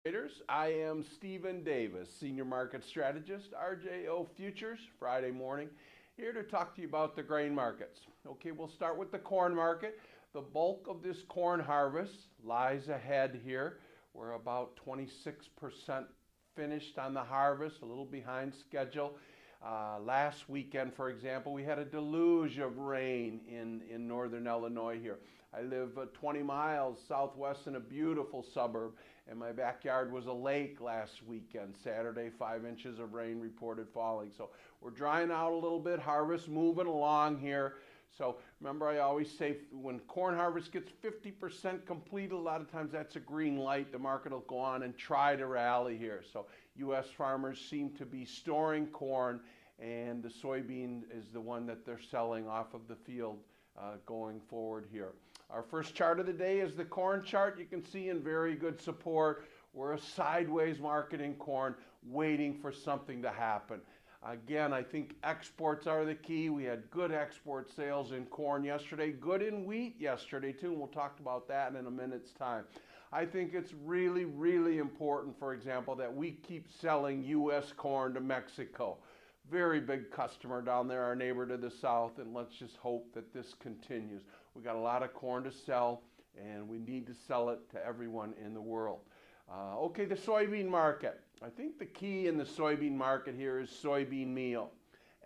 Traders. I am Stephen Davis, Senior Market Strategist, RJO Futures, Friday morning, here to talk to you about the grain markets. Okay, we'll start with the corn market. The bulk of this corn harvest lies ahead here. We're about 26% finished on the harvest, a little behind schedule. Last weekend, for example, we had a deluge of rain in northern Illinois here. I live 20 miles southwest in a beautiful suburb, and my backyard was a lake last weekend. Saturday, 5 inches of rain reported falling. So we're drying out a little bit, harvest moving along here. So remember, I always say when corn harvest gets 50% complete, a lot of times that's a green light. The market will go on and try to rally here. So U.S. farmers seem to be storing corn, and the soybean is the one that they're selling off of the field going forward here. Our first chart of the day is the corn chart. You can see in very good support. We're a sideways market in corn, waiting for something to happen. Again, I think exports are the key. We had good export sales in corn yesterday, good in wheat yesterday too, and we'll talk about that in a minute's time. I think it's really, really important, for example, that we keep selling U.S. corn to Mexico. Very big customer down there, our neighbor to the south, and let's just hope that this continues. We got a lot of corn to sell, and we need to sell it to everyone in the world. Okay, the soybean market. I think the key in the soybean market here is soybean meal.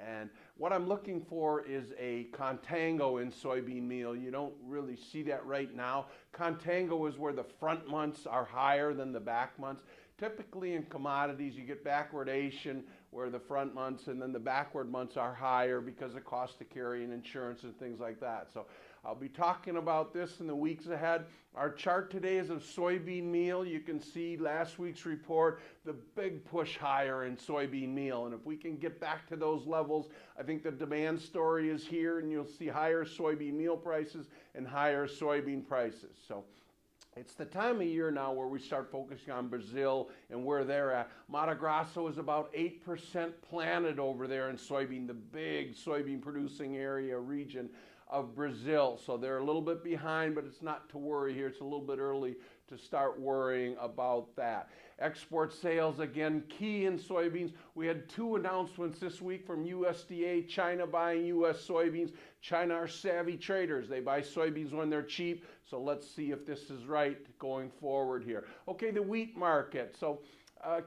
And what I'm looking for is a contango in soybean meal. You don't really see that right now. Contango is where the front months are higher than the back months. Typically in commodities, you get backwardation where the front months and then the backward months are higher because of cost to carry and insurance and things like that. So I'll be talking about this in the weeks ahead. Our chart today is of soybean meal. You can see last week's report, the big push higher in soybean meal. And if we can get back to those levels, I think the demand story is here, and you'll see higher soybean meal prices and higher soybean prices. So it's the time of year now where we start focusing on Brazil and where they're at. Mato Grosso is about 8% planted over there in soybean, the big soybean producing area region of Brazil. So they're a little bit behind, but it's not to worry here. It's a little bit early to start worrying about that. Export sales, again, key in soybeans. We had 2 announcements this week from USDA, China buying U.S. soybeans. China are savvy traders. They buy soybeans when they're cheap. So let's see if this is right going forward here. Okay, the wheat market. So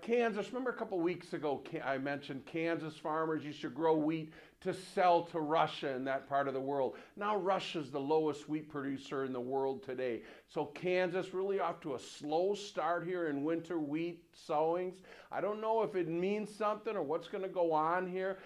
Kansas, remember a couple weeks ago I mentioned Kansas farmers used to grow wheat to sell to Russia in that part of the world. Now Russia's the lowest wheat producer in the world today. So Kansas really off to a slow start here in winter wheat sowings. I don't know if it means something or what's going to go on here.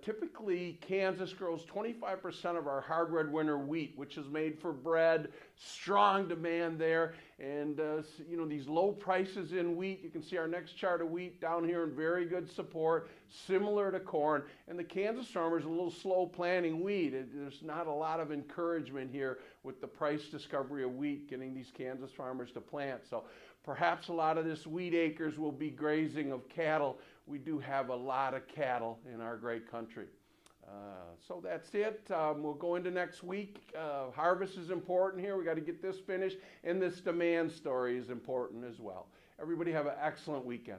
Typically, Kansas grows 25% of our hard red winter wheat, which is made for bread. Strong demand there. And, you know, these low prices in wheat, you can see our next chart of wheat down here in very good support, similar to corn. And the Kansas farmers are a little slow planting wheat. There's not a lot of encouragement here with the price discovery of wheat, getting these Kansas farmers to plant. So perhaps a lot of this wheat acres will be grazing of cattle. We do have a lot of cattle in our great country. So that's it. We'll go into next week. Harvest is important here. We got to get this finished, and this demand story is important as well. Everybody have an excellent weekend.